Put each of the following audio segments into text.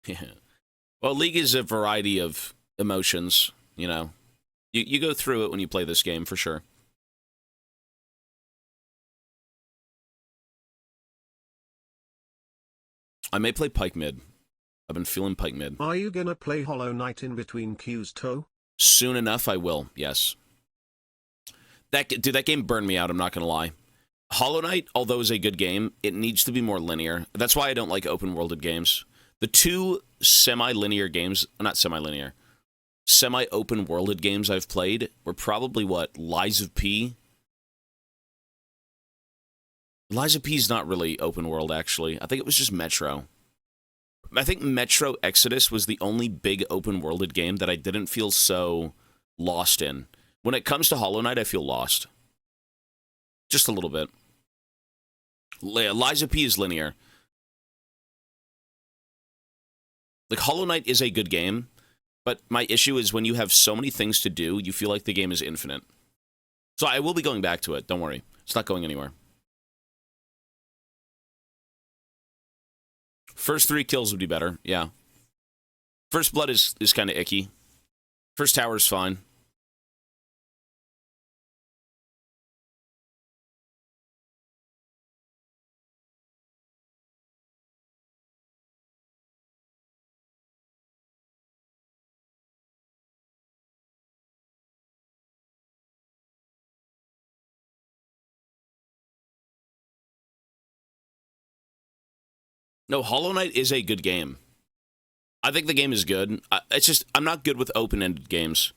Yeah. Well, League is a variety of emotions, you know. You go through it when you play this game, for sure. I may play Pyke mid. I've been feeling Pyke mid. Are you gonna play Hollow Knight in between queues, too? Soon enough, I will, yes. Dude, that game burned me out, I'm not gonna lie. Hollow Knight, although is a good game, it needs to be more linear. That's why I don't like open-worlded games. The two semi-linear games, not semi-linear, semi-open-worlded games I've played were probably, what, Lies of P? Lies of P is not really open-world, actually. I think it was just Metro. I think Metro Exodus was the only big open-worlded game that I didn't feel so lost in. When it comes to Hollow Knight, I feel lost. Just a little bit. Lies of P is linear. Like, Hollow Knight is a good game, but my issue is when you have so many things to do, you feel like the game is infinite. So I will be going back to it, don't worry. It's not going anywhere. First 3 kills would be better, yeah. First blood is kind of icky. First tower is fine. No, Hollow Knight is a good game. I think the game is good. It's just, I'm not good with open-ended games.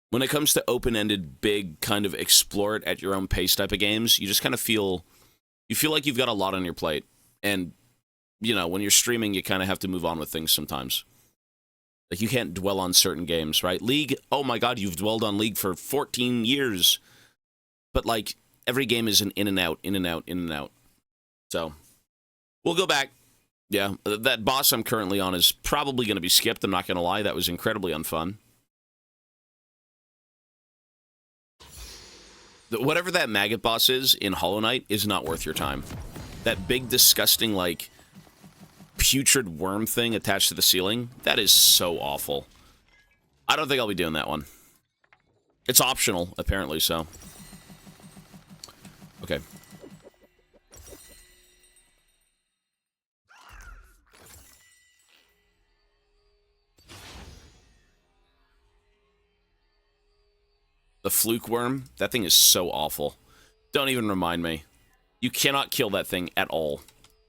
When it comes to open-ended, big, kind of explore it at your own pace type of games, you just kind of feel, you feel like you've got a lot on your plate. And, you know, when you're streaming, you kind of have to move on with things sometimes. Like, you can't dwell on certain games, right? League, oh my god, you've dwelled on League for 14 years. But, like, every game is an in and out, in and out, in and out. So, we'll go back. Yeah, that boss I'm currently on is probably going to be skipped, I'm not going to lie. That was incredibly unfun. Whatever that maggot boss is in Hollow Knight is not worth your time. That big, disgusting, like, putrid worm thing attached to the ceiling, that is so awful. I don't think I'll be doing that one. It's optional, apparently, so. Okay. The fluke worm, that thing is so awful. Don't even remind me. You cannot kill that thing at all.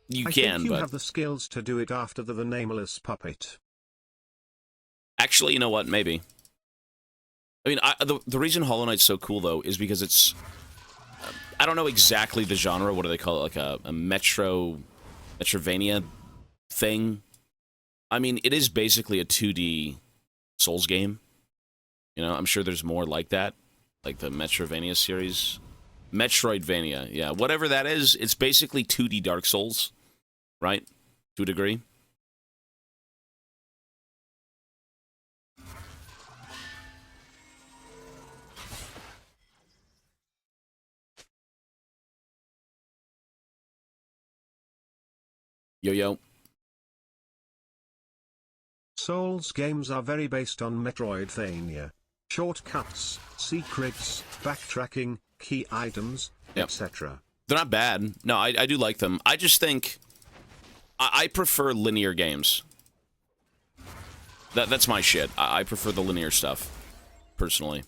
You I can, think you but... have the skills to do it after the nameless puppet. Actually, you know what? Maybe. I mean, the reason Hollow Knight's so cool, though, is because it's... I don't know exactly the genre. What do they call it? Like a Metrovania thing? I mean, it is basically a 2D Souls game. You know, I'm sure there's more like that. Like the Metrovania series. Metroidvania, yeah. Whatever that is, it's basically 2D Dark Souls. Right? To a degree. Yo. Souls games are very based on Metroidvania. Shortcuts, secrets, backtracking, key items, Yep. etc. They're not bad. No, I do like them. I just think... I prefer linear games. That's my shit. I prefer the linear stuff. Personally.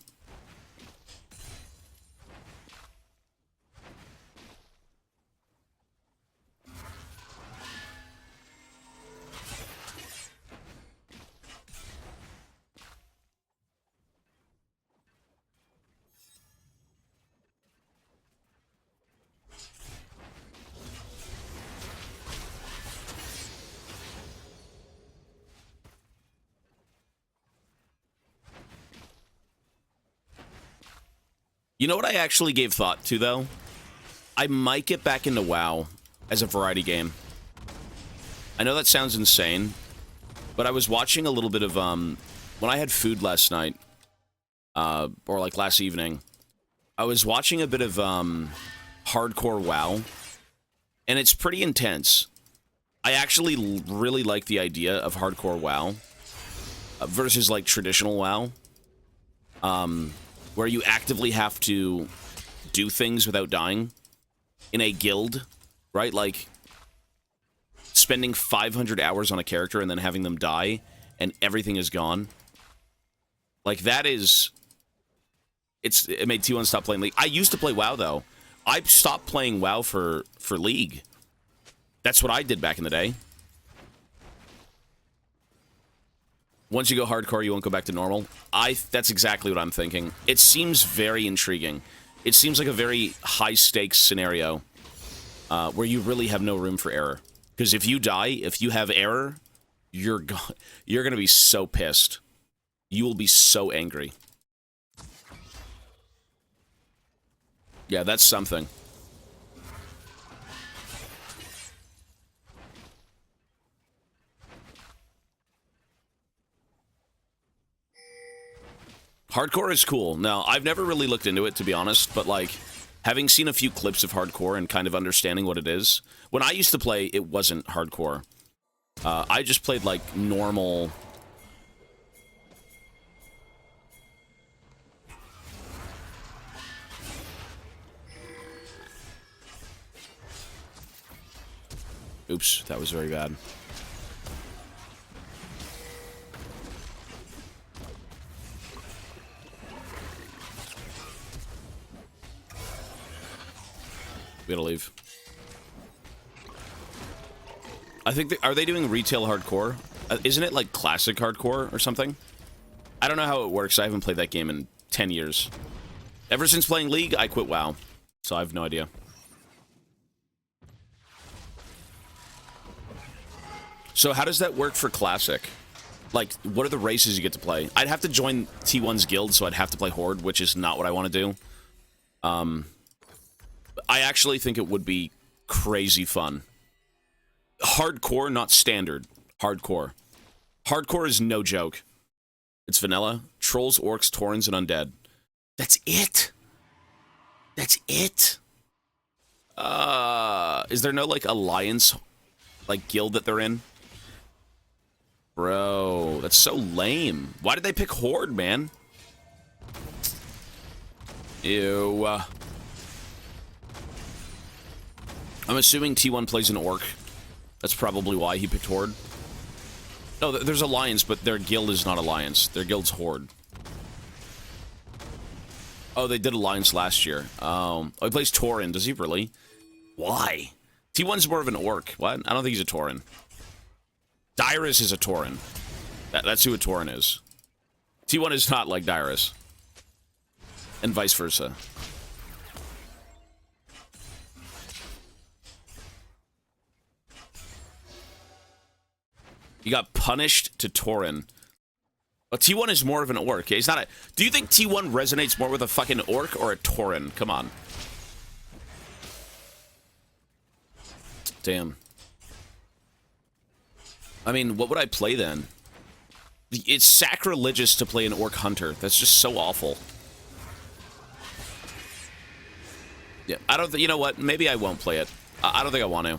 You know what I actually gave thought to, though? I might get back into WoW as a variety game. I know that sounds insane, but I was watching a little bit of, when I had food last night, or like last evening, I was watching a bit of, hardcore WoW, and it's pretty intense. I actually really like the idea of hardcore WoW versus like traditional WoW, where you actively have to do things without dying in a guild, right? Like spending 500 hours on a character and then having them die and everything is gone. Like that is, it made T1 stop playing League. I used to play WoW though. I stopped playing WoW for League. That's what I did back in the day. Once you go hardcore, you won't go back to normal. That's exactly what I'm thinking. It seems very intriguing. It seems like a very high-stakes scenario where you really have no room for error. Because if you die, if you have error, you're going to be so pissed. You will be so angry. Yeah, that's something. Hardcore is cool. Now, I've never really looked into it, to be honest, but, like, having seen a few clips of hardcore and kind of understanding what it is, when I used to play, it wasn't hardcore. I just played, like, normal... Oops, that was very bad. We gotta leave. I think are they doing retail hardcore? Isn't it like classic hardcore or something? I don't know how it works. I haven't played that game in 10 years. Ever since playing League, I quit WoW. So I have no idea. So how does that work for classic? Like, what are the races you get to play? I'd have to join T1's guild, so I'd have to play Horde, which is not what I want to do. I actually think it would be crazy fun. Hardcore, not standard. Hardcore. Hardcore is no joke. It's vanilla. Trolls, orcs, taurens, and undead. That's it. That's it. Is there no, like, alliance, like, guild that they're in? Bro, that's so lame. Why did they pick Horde, man? Ew. I'm assuming T1 plays an orc. That's probably why he picked Horde. No, there's Alliance, but their guild is not Alliance. Their guild's Horde. Oh, they did Alliance last year. Oh, he plays Tauren. Does he really? Why? T1's more of an orc. What? I don't think he's a Tauren. Dyrus is a Tauren. That's who a Tauren is. T1 is not like Dyrus. And vice versa. You got punished to Tauren. But T1 is more of an orc. He's not a... Do you think T1 resonates more with a fucking orc or a Tauren? Come on. Damn. I mean, what would I play then? It's sacrilegious to play an orc hunter. That's just so awful. Yeah, I don't think... You know what? Maybe I won't play it. I don't think I want to.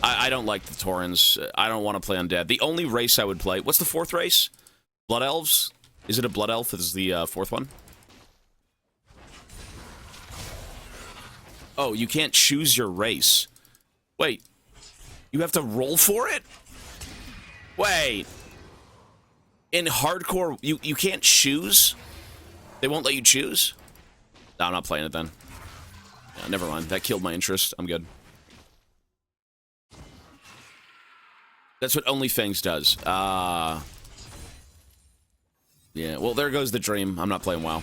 I don't like the Taurens. I don't want to play undead. The only race I would play... What's the fourth race? Blood Elves? Is it a Blood Elf? This is the fourth one? Oh, you can't choose your race. Wait. You have to roll for it? Wait. In hardcore, you can't choose? They won't let you choose? No, I'm not playing it then. Yeah, never mind. That killed my interest. I'm good. That's what OnlyFangs does. Yeah, well, there goes the dream. I'm not playing WoW.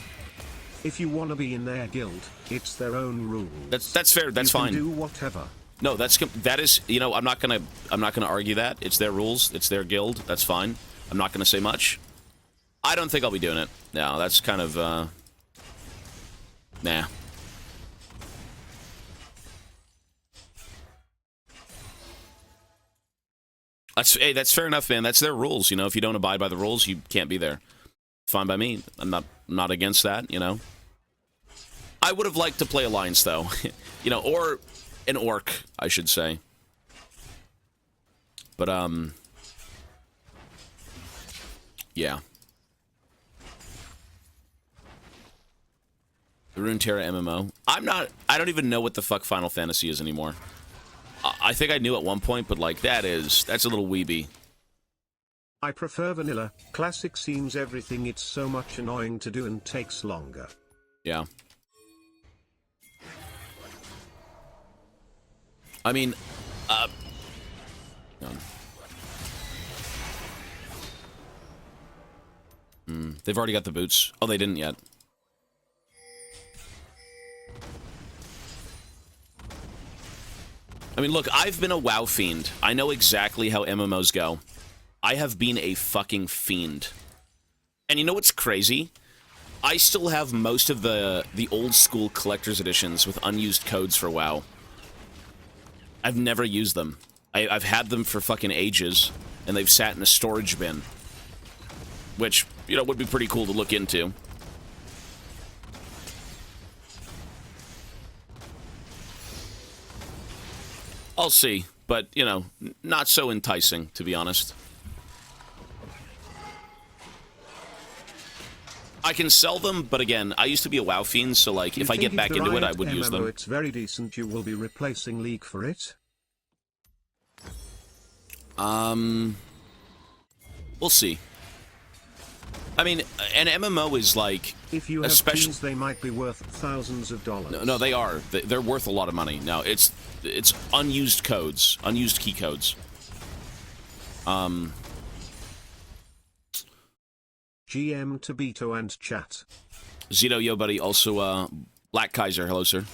If you want to be in their guild, it's their own rules. That's fair. That's fine. You can do whatever. No, that is, you know, I'm not gonna argue that. It's their rules. It's their guild. That's fine. I'm not gonna say much. I don't think I'll be doing it. No, that's kind of nah. That's fair enough, man. That's their rules. You know, if you don't abide by the rules, you can't be there. Fine by me. I'm not against that. You know. I would have liked to play Alliance though, you know, or an orc, I should say. But, yeah. The Runeterra MMO. I don't even know what the fuck Final Fantasy is anymore. I think I knew at one point, but, like, that's a little weeby. I prefer vanilla. Classic seems everything. It's so much annoying to do and takes longer. Yeah. I mean, they've already got the boots. Oh, they didn't yet. I mean, look, I've been a WoW fiend. I know exactly how MMOs go. I have been a fucking fiend. And you know what's crazy? I still have most of the old school collector's editions with unused codes for WoW. I've never used them. I've had them for fucking ages, and they've sat in a storage bin. Which, you know, would be pretty cool to look into. I'll see, but, you know, not so enticing, to be honest. I can sell them, but again, I used to be a WoW fiend, so, like, if I get back into it, I would use them. It's very decent, you will be replacing League for it? We'll see. I mean, an MMO is like... If you have keys, they might be worth thousands of dollars. No, they are. They're worth a lot of money. Now, it's unused codes, unused key codes. GM Tobito and chat. Zito, yo, buddy. Also, Black Kaiser. Hello, sir.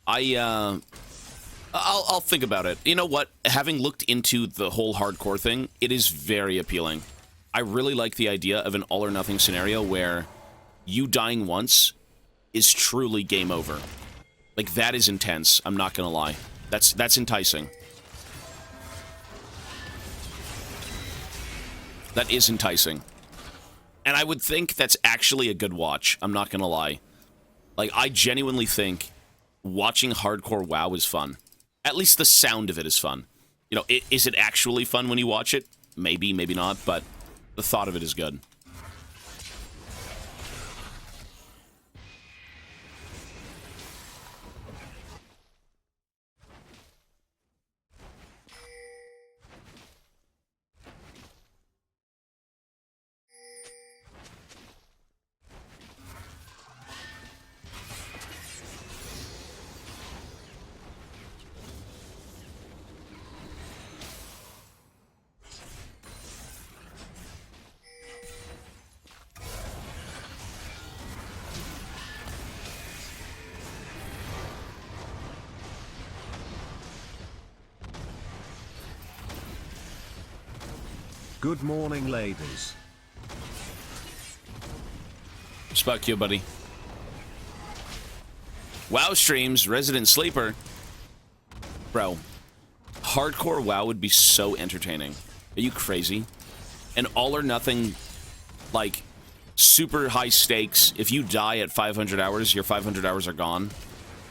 I'll think about it. You know what? Having looked into the whole hardcore thing, it is very appealing. I really like the idea of an all-or-nothing scenario where you dying once is truly game over. Like, that is intense. I'm not gonna lie. That's enticing. That is enticing. And I would think that's actually a good watch. I'm not gonna lie. Like, I genuinely think watching hardcore WoW is fun. At least the sound of it is fun. You know, is it actually fun when you watch it? Maybe, maybe not, but the thought of it is good. Good morning, ladies. Fuck you, buddy. WoW streams, Resident Sleeper. Bro, hardcore WoW would be so entertaining. Are you crazy? An all-or-nothing, like, super high stakes. If you die at 500 hours, your 500 hours are gone.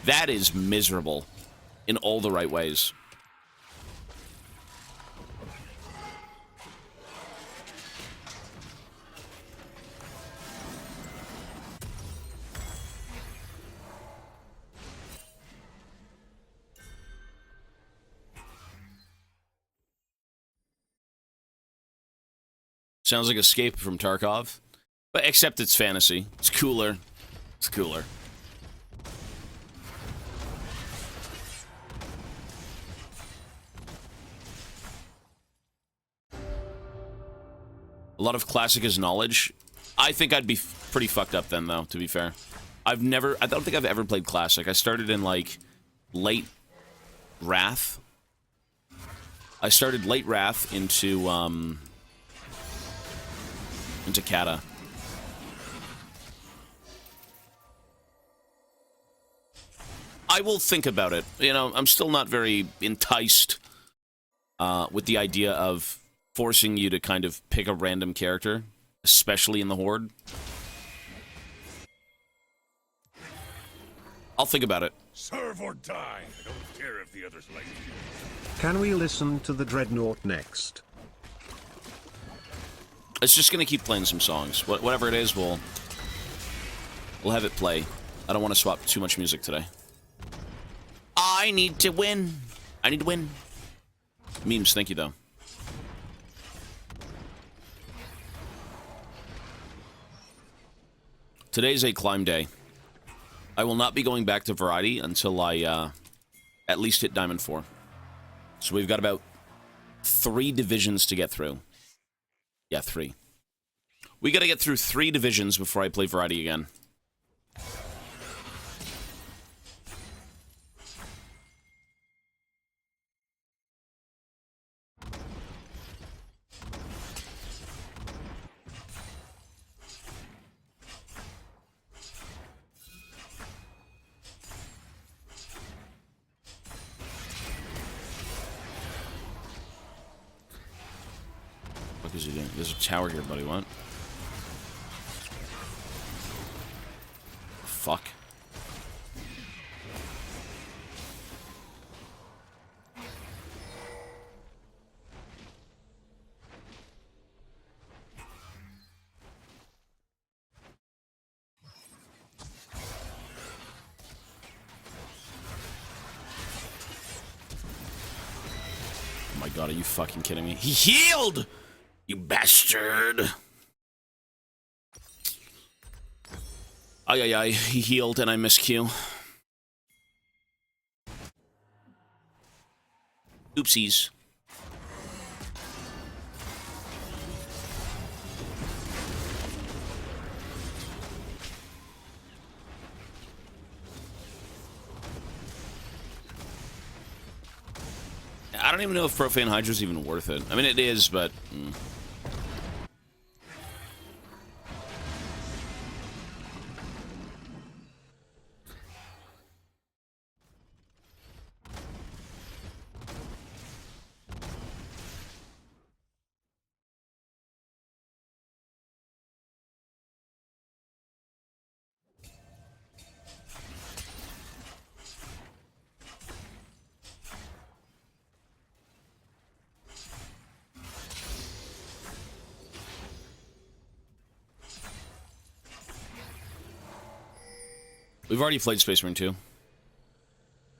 That is miserable in all the right ways. Sounds like Escape from Tarkov. But except it's fantasy. It's cooler. It's cooler. A lot of classic is knowledge. I think I'd be pretty fucked up then, though, to be fair. I don't think I've ever played classic. I started in, like, late Wrath. I started late Wrath into Kata. I will think about it. You know, I'm still not very enticed with the idea of forcing you to kind of pick a random character, especially in the Horde. I'll think about it. Serve or die. I don't care if the others like you. Can we listen to the Dreadnought next? It's just gonna keep playing some songs. Whatever it is, we'll have it play. I don't want to swap too much music today. I need to win. I need to win. Memes, thank you though. Today's a climb day. I will not be going back to Variety until I at least hit Diamond 4. So we've got about 3 divisions to get through. Yeah, 3. We gotta get through 3 divisions before I play Variety again. What is he doing? There's a tower here, buddy. What? Fuck. Oh my god, are you fucking kidding me? He healed! You bastard! Ay, ay, ay. He healed and I missed Q. Oopsies. I don't even know if Profane Hydra's even worth it. I mean, it is, but... We've already played Space Marine 2.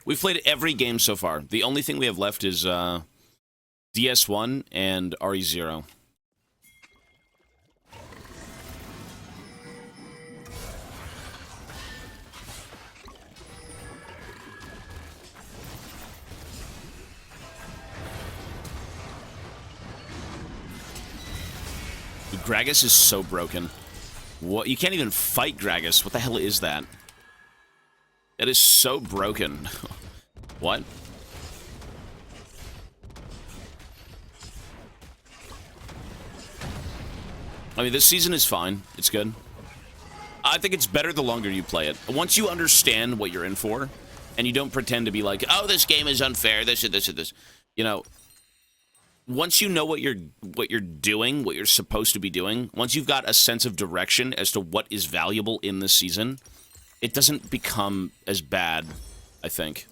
We've played every game so far. The only thing we have left is DS1 and RE0. Dude, Gragas is so broken. What? You can't even fight Gragas. What the hell is that? It is so broken. What? I mean, this season is fine. It's good. I think it's better the longer you play it. Once you understand what you're in for, and you don't pretend to be like, oh, this game is unfair, this and this and this. You know, once you know what you're doing, what you're supposed to be doing, once you've got a sense of direction as to what is valuable in this season, it doesn't become as bad, I think.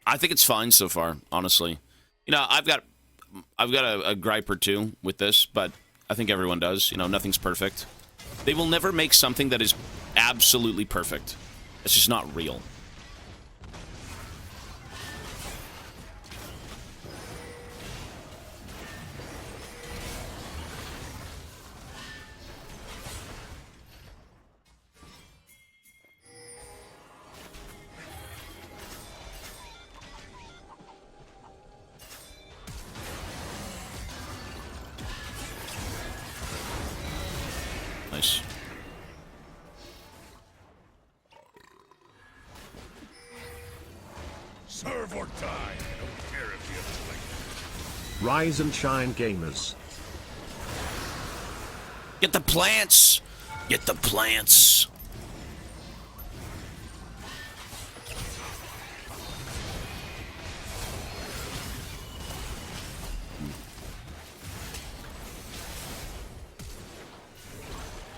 I think it's fine so far, honestly. You know, I've got a gripe or two with this, but I think everyone does. You know, nothing's perfect. They will never make something that is absolutely perfect. It's just not real. Nice. Serve or die. I don't care if you have to. Rise and shine, gamers. Get the plants! Get the plants!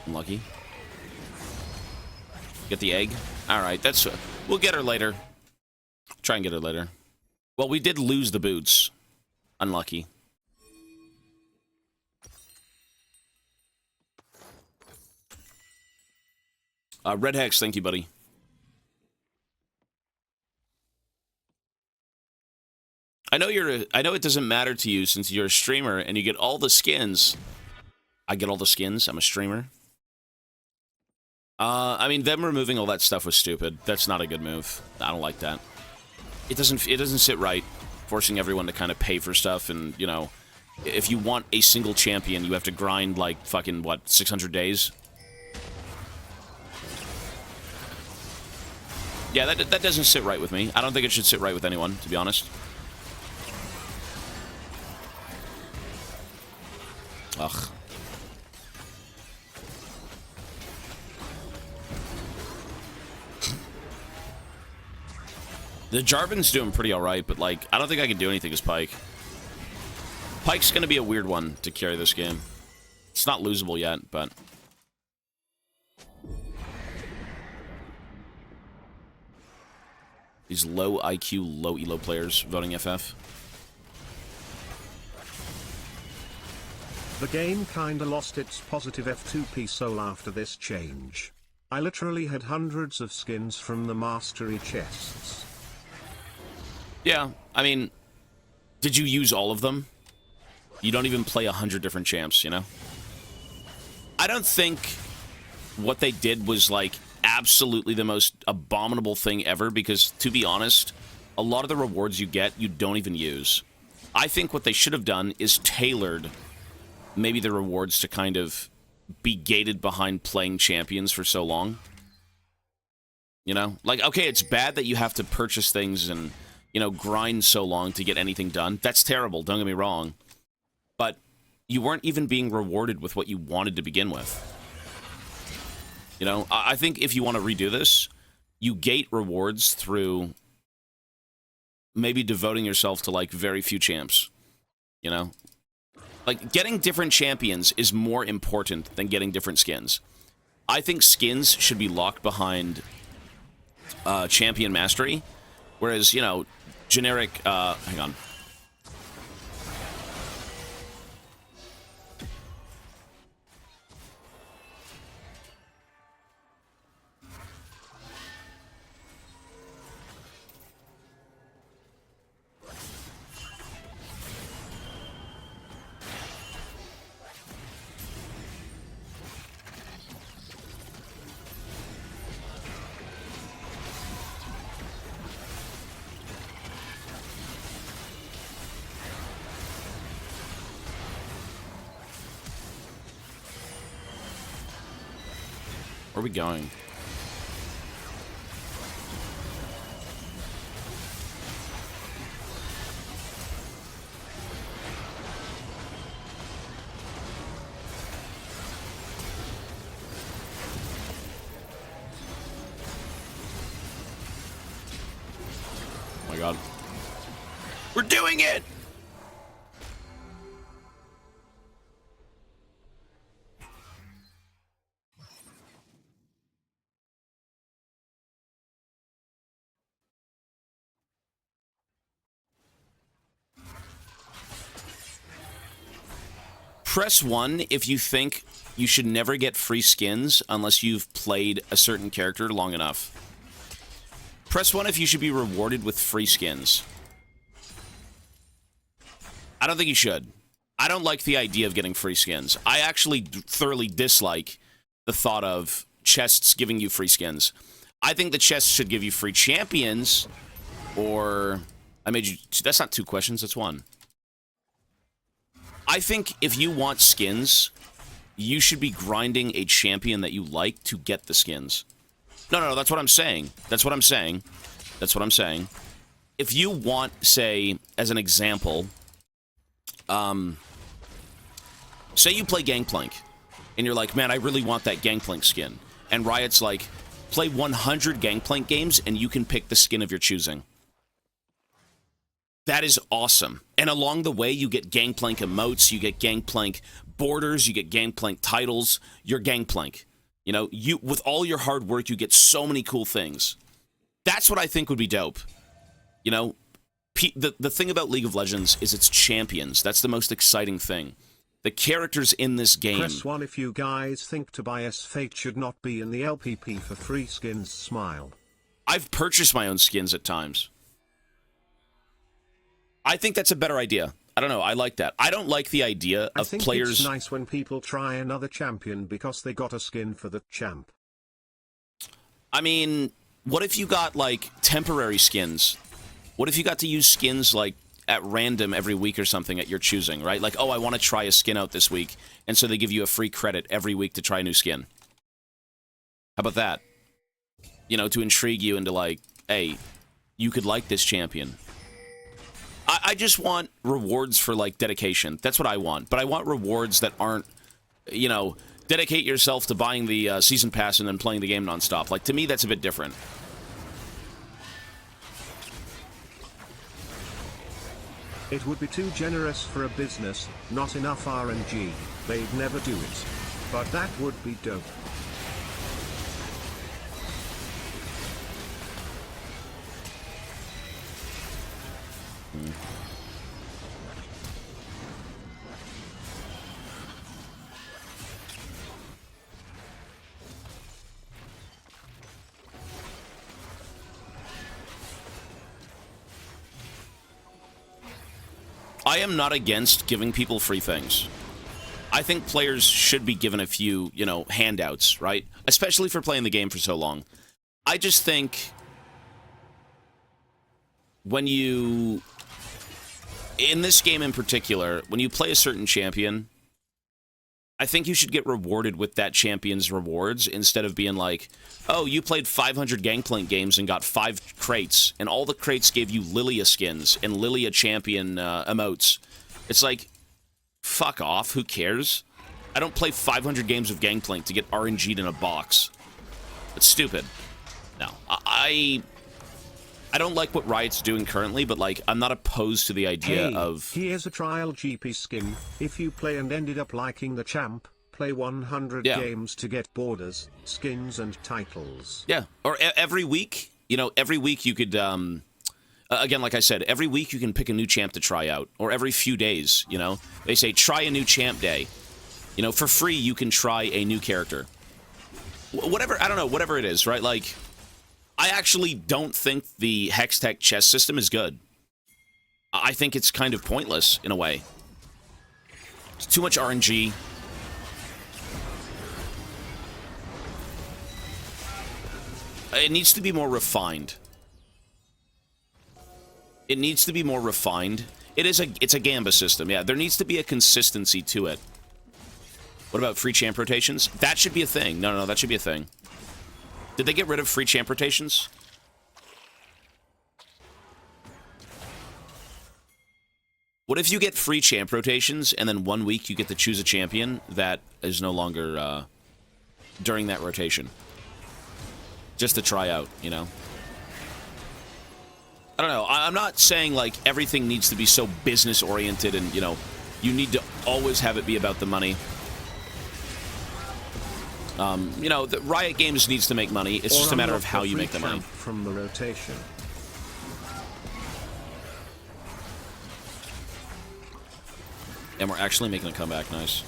Unlucky. Get the egg. All right, that's... we'll get her later. Try and get it later. Well, we did lose the boots. Unlucky. Red Hex, thank you, buddy. I know it doesn't matter to you since you're a streamer and you get all the skins. I get all the skins. I'm a streamer. I mean, them removing all that stuff was stupid. That's not a good move. I don't like that. It doesn't sit right, forcing everyone to kind of pay for stuff. And, you know, if you want a single champion, you have to grind, like, fucking, what, 600 days? Yeah, that doesn't sit right with me. I don't think it should sit right with anyone, to be honest. Ugh. The Jarvan's doing pretty alright, but, like, I don't think I can do anything as Pyke. Pyke's gonna be a weird one to carry this game. It's not losable yet, but... These low IQ, low elo players voting FF. The game kinda lost its positive F2P soul after this change. I literally had hundreds of skins from the mastery chests. Yeah, I mean, did you use all of them? You don't even play 100 different champs, you know? I don't think what they did was, like, absolutely the most abominable thing ever, because, to be honest, a lot of the rewards you get, you don't even use. I think what they should have done is tailored maybe the rewards to kind of be gated behind playing champions for so long. You know? Like, okay, it's bad that you have to purchase things and, you know, grind so long to get anything done. That's terrible, don't get me wrong. But you weren't even being rewarded with what you wanted to begin with. You know, I think if you want to redo this, you gate rewards through maybe devoting yourself to, like, very few champs. You know? Like, getting different champions is more important than getting different skins. I think skins should be locked behind champion mastery, whereas, you know, generic... hang on. Where are we going? Oh my god. We're doing it! Press 1 if you think you should never get free skins unless you've played a certain character long enough. Press 1 if you should be rewarded with free skins. I don't think you should. I don't like the idea of getting free skins. I actually thoroughly dislike the thought of chests giving you free skins. I think the chests should give you free champions, or... I made you... That's not 2 questions, that's 1. I think if you want skins, you should be grinding a champion that you like to get the skins. No, that's what I'm saying. That's what I'm saying. That's what I'm saying. If you want, say, as an example, say you play GANGPLANK, and you're like, man, I really want that GANGPLANK skin. And Riot's like, play 100 GANGPLANK games, and you can pick the skin of your choosing. That is awesome. And along the way, you get GANGPLANK emotes, you get GANGPLANK borders, you get GANGPLANK titles. You're GANGPLANK. You know, with all your hard work, you get so many cool things. That's what I think would be dope. You know, the thing about League of Legends is its champions. That's the most exciting thing. The characters in this game. Press 1 if you guys think Tobias Fate should not be in the LPP for free skins. Smile. I've purchased my own skins at times. I think that's a better idea. I don't know. I like that. I don't like the idea of players. It's nice when people try another champion because they got a skin for the champ. I mean, what if you got, like, temporary skins? What if you got to use skins, like, at random every week or something at your choosing, right? Like, oh, I want to try a skin out this week, and so they give you a free credit every week to try a new skin. How about that? You know, to intrigue you into, like, hey, you could like this champion. I just want rewards for, like, dedication. That's what I want. But I want rewards that aren't, you know, dedicate yourself to buying the season pass and then playing the game nonstop. Like, to me, that's a bit different. It would be too generous for a business, not enough RNG, they'd never do it. But that would be dope. I am not against giving people free things. I think players should be given a few, you know, handouts, right? Especially for playing the game for so long. I just think when you, in this game in particular, when you play a certain champion, I think you should get rewarded with that champion's rewards instead of being like, oh, you played 500 GANGPLANK games and got 5 crates, and all the crates gave you Lilia skins and Lilia champion emotes. It's like, fuck off, who cares? I don't play 500 games of GANGPLANK to get RNG'd in a box. It's stupid. No, I don't like what Riot's doing currently, but, like, I'm not opposed to the idea of... Here's a trial GP skin. If you play and ended up liking the champ, play 100 games to get borders, skins, and titles. Yeah, or every week, you know, every week you could, again, like I said, every week you can pick a new champ to try out, or every few days, you know? They say, try a new champ day. You know, for free, you can try a new character. Whatever, I don't know, whatever it is, right? Like... I actually don't think the Hextech chess system is good. I think it's kind of pointless, in a way. It's too much RNG. It needs to be more refined. It needs to be more refined. It's a Gamba system, yeah. There needs to be a consistency to it. What about free champ rotations? That should be a thing. No, that should be a thing. Did they get rid of free champ rotations? What if you get free champ rotations, and then 1 week you get to choose a champion that is no longer during that rotation? Just to try out, you know? I don't know. I'm not saying, like, everything needs to be so business-oriented and, you know, you need to always have it be about the money. You know, the Riot Games needs to make money. It's just a matter of how you make the money. From the rotation. And we're actually making a comeback. Nice.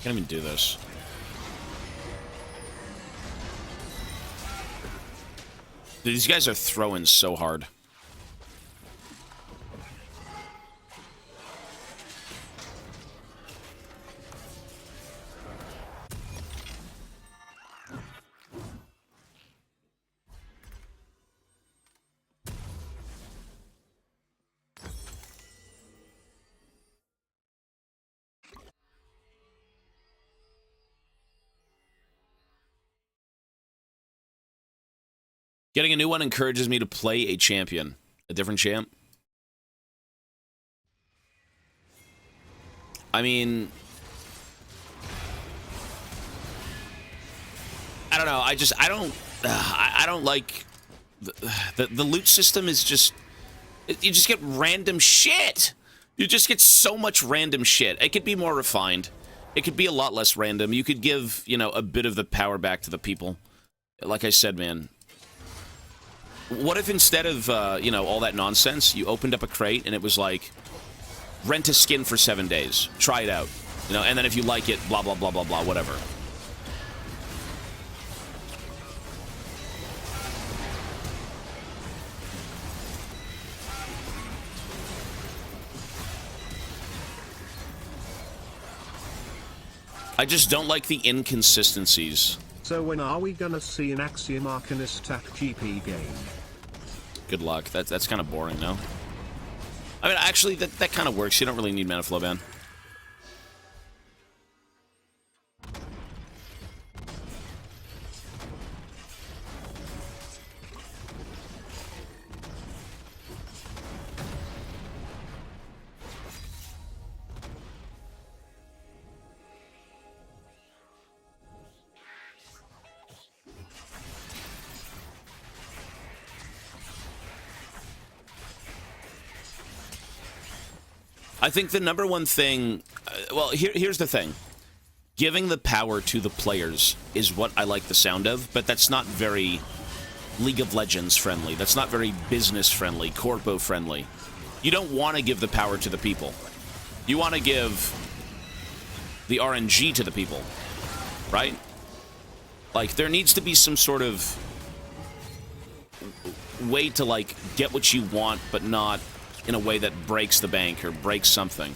Can't even do this. Dude, these guys are throwing so hard. Getting a new one encourages me to play a champion. A different champ. I mean... I don't know. I don't like the loot system is just... You just get random shit! You just get so much random shit. It could be more refined. It could be a lot less random. You could give, you know, a bit of the power back to the people. Like I said, man. What if instead of, you know, all that nonsense, you opened up a crate and it was like, rent a skin for 7 days. Try it out. You know, and then if you like it, blah, blah, blah, blah, blah, whatever. I just don't like the inconsistencies. So when are we gonna see an Axiom Arcanist attack GP game? Good luck. That's kind of boring, no? I mean, actually, that kind of works. You don't really need mana flow ban. I think the number one thing... well, here's the thing. Giving the power to the players is what I like the sound of, but that's not very League of Legends friendly. That's not very business friendly, corpo friendly. You don't want to give the power to the people. You want to give the RNG to the people, right? Like, there needs to be some sort of way to, like, get what you want, but not in a way that breaks the bank or breaks something.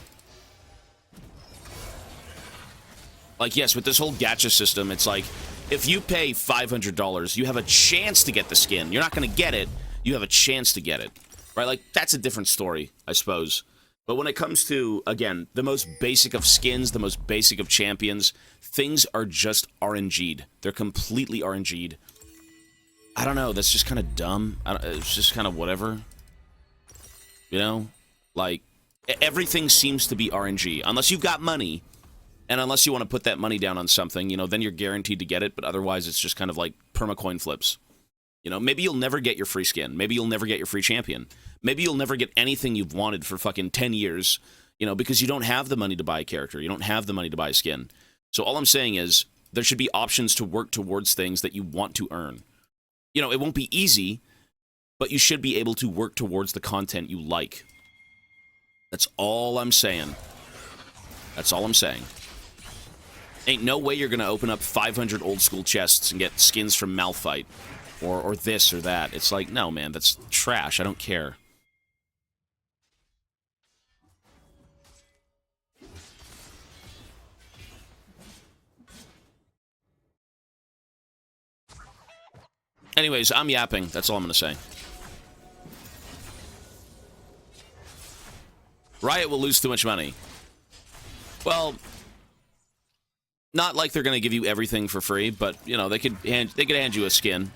Like, yes, with this whole gacha system, it's like, if you pay $500, you have a chance to get the skin. You're not going to get it. You have a chance to get it. Right? Like, that's a different story, I suppose. But when it comes to, again, the most basic of skins, the most basic of champions, things are just RNG'd. They're completely RNG'd. I don't know. That's just kind of dumb. It's just kind of whatever. You know? Like, everything seems to be RNG. Unless you've got money, and unless you want to put that money down on something, you know, then you're guaranteed to get it, but otherwise it's just kind of like perma-coin flips. You know, maybe you'll never get your free skin. Maybe you'll never get your free champion. Maybe you'll never get anything you've wanted for fucking 10 years, you know, because you don't have the money to buy a character. You don't have the money to buy a skin. So all I'm saying is, there should be options to work towards things that you want to earn. You know, it won't be easy, but you should be able to work towards the content you like. That's all I'm saying. That's all I'm saying. Ain't no way you're going to open up 500 old school chests and get skins from Malphite. Or this or that. It's like, no, man, that's trash. I don't care. Anyways, I'm yapping. That's all I'm going to say. Riot will lose too much money. Well, not like they're going to give you everything for free, but, you know, they could hand you a skin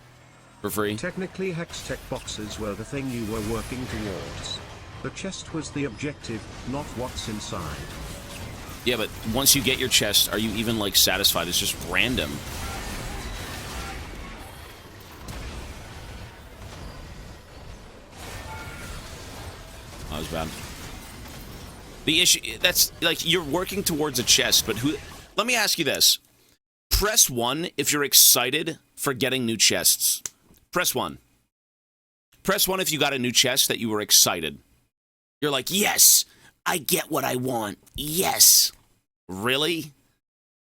for free. Technically, hex tech boxes were the thing you were working towards. The chest was the objective, not what's inside. Yeah, but once you get your chest, are you even, like, satisfied? It's just random. That was bad. The issue, that's, like, you're working towards a chest, but who... Let me ask you this. Press 1 if you're excited for getting new chests. Press 1. Press 1 if you got a new chest that you were excited. You're like, yes, I get what I want. Yes. Really?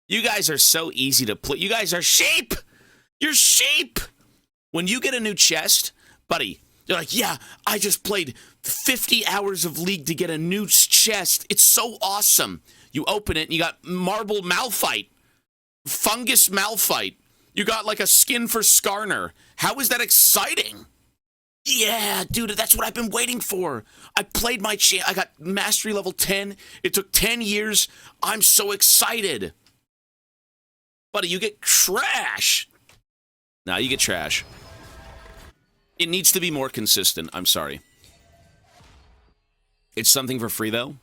You guys are so easy to play. You guys are sheep. You're sheep. When you get a new chest, buddy, you're like, yeah, I just played 50 hours of League to get a new chest. It's so awesome. You open it and you got Marble Malphite. Fungus Malphite. You got like a skin for Skarner. How is that exciting? Yeah, dude, that's what I've been waiting for. I played my I got mastery level 10. It took 10 years. I'm so excited. Buddy, you get trash. Nah, you get trash. It needs to be more consistent. I'm sorry. It's something for free, though.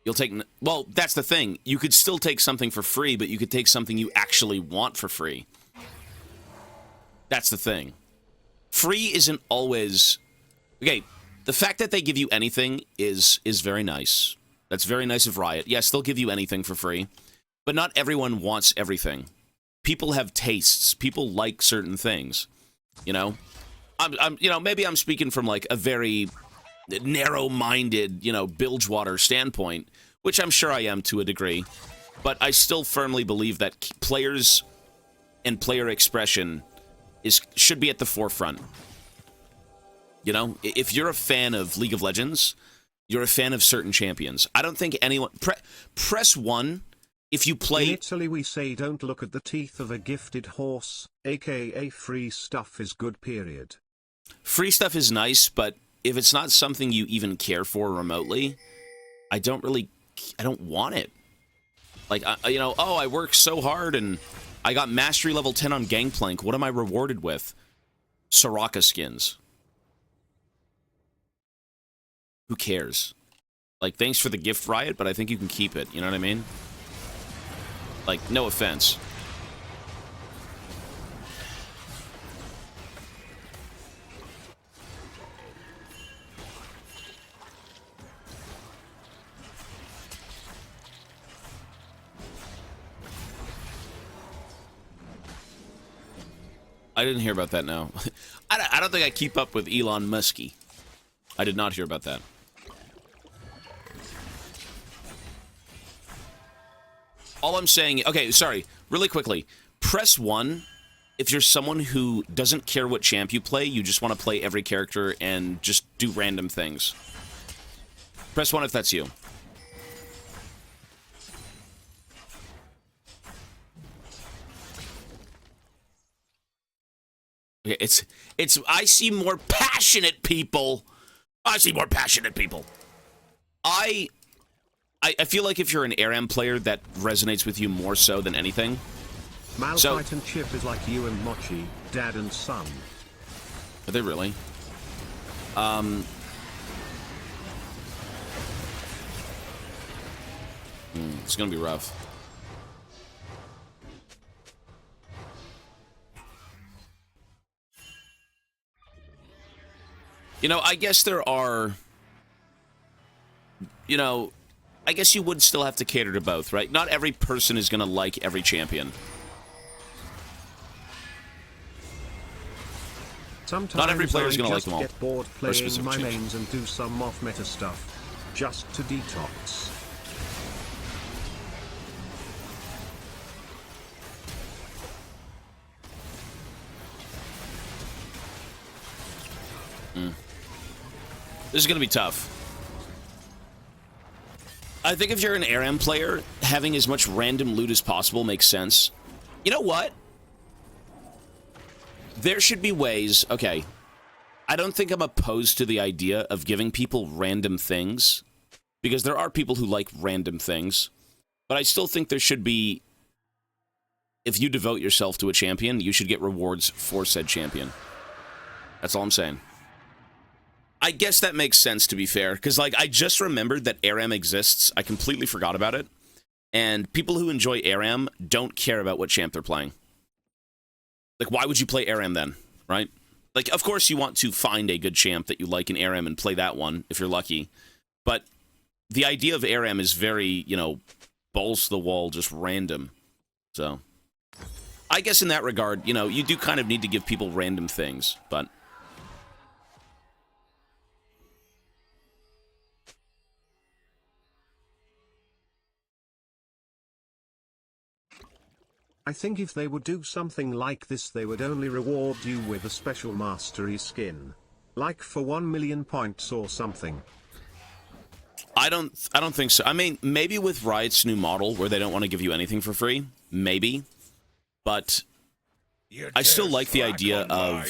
You'll take... Well, that's the thing. You could still take something for free, but you could take something you actually want for free. That's the thing. free isn't always... Okay, the fact that they give you anything is very nice. That's very nice of Riot. Yes, they'll give you anything for free, but not everyone wants everything. People have tastes. People like certain things, you know? Maybe I'm speaking from, like, a very narrow-minded, Bilgewater standpoint, which I'm sure I am to a degree, but I still firmly believe that players and player expression should be at the forefront. You know, if you're a fan of League of Legends, you're a fan of certain champions. I don't think anyone... press 1 if you play... In Italy we say don't look at the teeth of a gifted horse, aka free stuff is good, period. Free stuff is nice, but if it's not something you even care for remotely, I don't want it. Like, I worked so hard and I got mastery level 10 on GANGPLANK. What am I rewarded with? Soraka skins. Who cares? Like, thanks for the gift, Riot, but I think you can keep it. You know what I mean? Like, no offense. I didn't hear about that now. I don't think I keep up with Elon Muskie. I did not hear about that. All I'm saying... Okay, sorry. Really quickly. Press 1 if you're someone who doesn't care what champ you play, you just want to play every character and just do random things. Press 1 if that's you. Okay, it's I see more passionate people. I see more passionate people. I feel like if you're an ARAM player, that resonates with you more so than anything. Malphite and Chip is like you and Mochi, dad and son. Are they really? It's gonna be rough. I guess there are... I guess you would still have to cater to both, right? Not every person is gonna like every champion. Sometimes not every player is gonna like them all. I just get bored playing my mains and do some off-meta stuff, just to detox. This is gonna be tough. I think if you're an ARAM player, having as much random loot as possible makes sense. You know what? There should be ways... Okay. I don't think I'm opposed to the idea of giving people random things, because there are people who like random things. But I still think there should be... If you devote yourself to a champion, you should get rewards for said champion. That's all I'm saying. I guess that makes sense, to be fair, because, like, I just remembered that ARAM exists. I completely forgot about it. And people who enjoy ARAM don't care about what champ they're playing. Like, why would you play ARAM then, right? Like, of course you want to find a good champ that you like in ARAM and play that one, if you're lucky. But the idea of ARAM is very, balls to the wall, just random. So, I guess in that regard, you do kind of need to give people random things, but... I think if they would do something like this, they would only reward you with a special mastery skin. Like for 1 million points or something. I don't think so. I mean, maybe with Riot's new model, where they don't want to give you anything for free. Maybe. But I still like the idea of...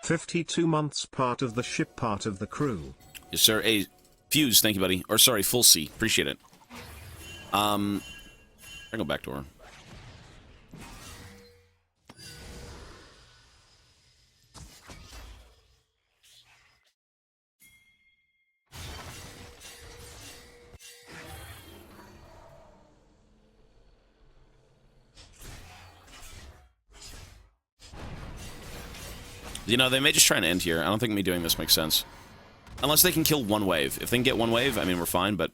52 months part of the ship, part of the crew. Yes, sir. Hey, Fuse, thank you, buddy. Or, sorry, Full C. Appreciate it. I go back to her. You know, they may just try and end here. I don't think me doing this makes sense. Unless they can kill one wave. If they can get one wave, I mean, we're fine, but...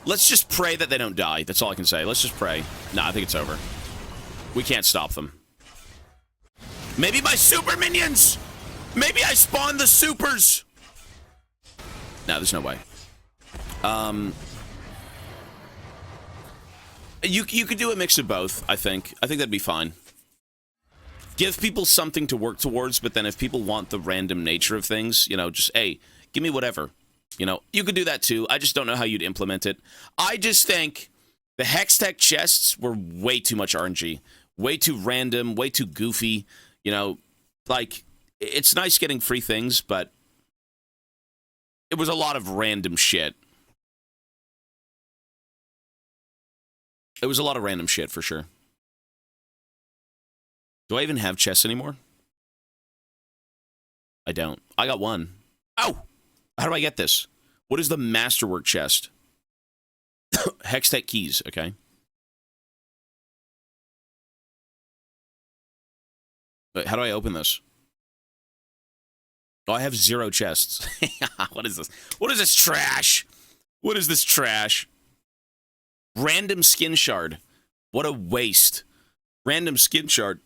Let's just pray that they don't die. That's all I can say. Let's just pray. Nah, I think it's over. We can't stop them. Maybe my super minions! Maybe I spawned the supers! No, there's no way. You could do a mix of both, I think. I think that'd be fine. Give people something to work towards, but then if people want the random nature of things, you know, just, hey, give me whatever. You know, you could do that too. I just don't know how you'd implement it. I just think the Hextech chests were way too much RNG. Way too random, way too goofy. You know, like, it's nice getting free things, but it was a lot of random shit. It was a lot of random shit, for sure. Do I even have chests anymore? I don't. I got one. Oh! How do I get this? What is the Masterwork chest? Hextech keys, okay. Wait, how do I open this? Oh, I have 0 chests. What is this? What is this trash? What is this trash? Random skin shard. What a waste. Random skin shard.